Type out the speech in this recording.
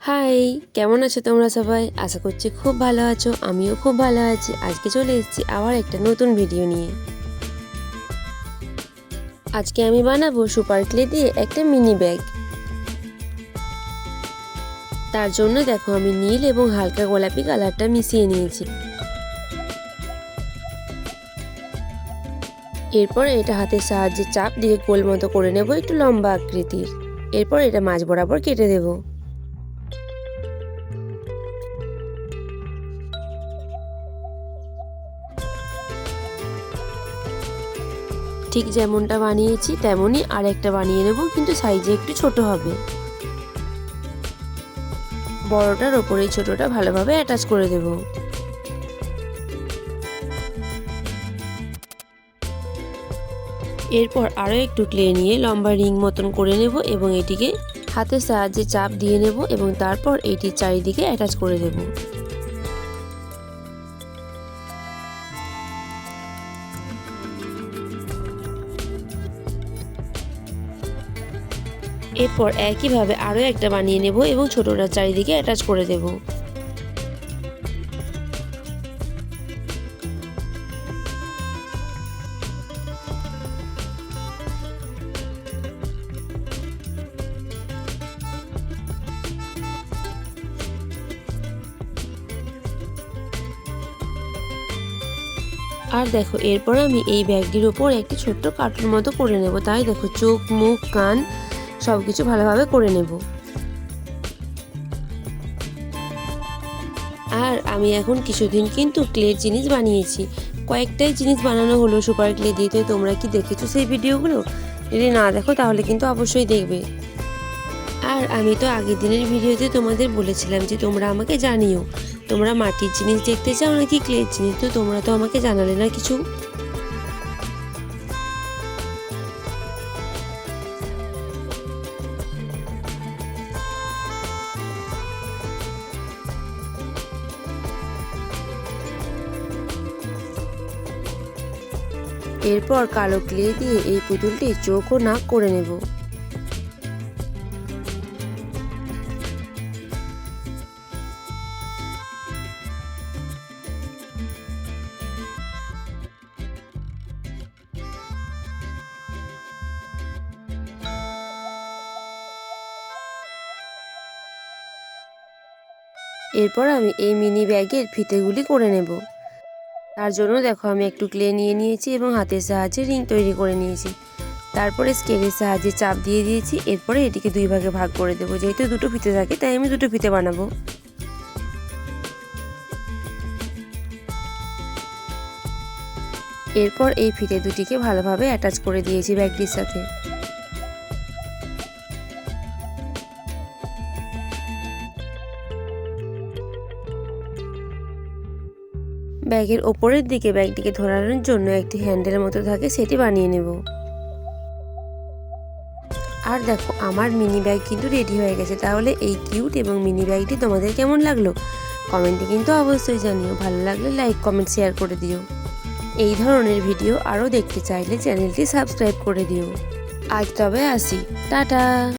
High, কেমন আছো তোমরা সবাই? আশা করছি খুব ভালো আছো। আমিও খুব ভালো আছি। আজকে চলে এসেছি আবার একটা নতুন ভিডিও নিয়ে। আজকে আমি বানাবো সুপার ক্লে দিয়ে একটা মিনি ব্যাগ। তার জন্য দেখো আমি নীল এবং হালকা গোলাপি কালারটা মিশিয়ে নিয়েছি। এরপর এটা হাতের সাহায্যে চাপ দিয়ে গোল মতো করে নেব, একটু লম্বা আকৃতির। এরপর এটা মাঝ বরাবর কেটে দেবো। ঠিক যেমনটা বানিয়েছি তেমনই আর একটা বানিয়ে নেব, কিন্তু সাইজে একটু ছোট হবে। বড়টার ওপরে ছোটটা ভালোভাবে অ্যাটাচ করে দেব। এরপর আরও একটু ক্লে নিয়ে লম্বা রিং মতন করে নেব এবং এটিকে হাতের সাহায্যে চাপ দিয়ে নেব এবং তারপর এটির চারিদিকে অ্যাটাচ করে দেব। এরপর একইভাবে আরও একটা বানিয়ে নেব এবং ছোটটার চারিদিকে অ্যাটাচ করে দেব। আর দেখো এরপর আমি এই ব্যাগটির ওপর একটি ছোট্ট কার্টুন মতো করে নেব। তাই দেখো চোখ, মুখ, কান সব কিছু ভালোভাবে করে নেব। আর আমি এখন কিছুদিন কিন্তু ক্লের জিনিস বানিয়েছি। কয়েকটাই জিনিস বানানো হলো সুপার ক্লে দিয়ে। তো তোমরা কি দেখেছো সেই ভিডিওগুলো? যদি না দেখো তাহলে কিন্তু অবশ্যই দেখবে। আর আমি তো আগের দিনের ভিডিওতে তোমাদের বলেছিলাম যে তোমরা আমাকে জানিও তোমরা মাটির জিনিস দেখতে চাও নাকি ক্লের জিনিস। তো তোমরা তো আমাকে জানালে না কিছু। এরপর কালো ক্লে দিয়ে এই পুতুলটি চোখ ও নাক করে নেব। এরপর আমি এই মিনি ব্যাগের ফিতেগুলি করে নেব। তার জন্য দেখো আমি একটু ক্লে নিয়ে নিয়েছি এবং হাতের সাহায্যে রিং তৈরি করে নিয়েছি। তারপরে স্কেলের সাহায্যে চাপ দিয়ে দিয়েছি। এরপরে এটিকে দুই ভাগে ভাগ করে দেবো। যেহেতু দুটো ফিতে থাকে তাই আমি দুটো ফিতে বানাবো। এরপর এই ফিতে দুটিকে ভালোভাবে অ্যাটাচ করে দিয়েছি ব্যাগটির সাথে। ব্যাগের ওপরের দিকে ব্যাগটিকে ধরানোর জন্য একটি হ্যান্ডেল মতো থাকে, সেটি বানিয়ে নেব। আর দেখো আমার মিনি ব্যাগ কিন্তু রেডি হয়ে গেছে। তাহলে এই কিউট এবং মিনি ব্যাগটি তোমাদের কেমন লাগলো কমেন্টে কিন্তু অবশ্যই জানিও। ভালো লাগলে লাইক, কমেন্ট, শেয়ার করে দিও। এই ধরনের ভিডিও আরও দেখতে চাইলে চ্যানেলটি সাবস্ক্রাইব করে দিও। আজ তবে আসি, টাটা।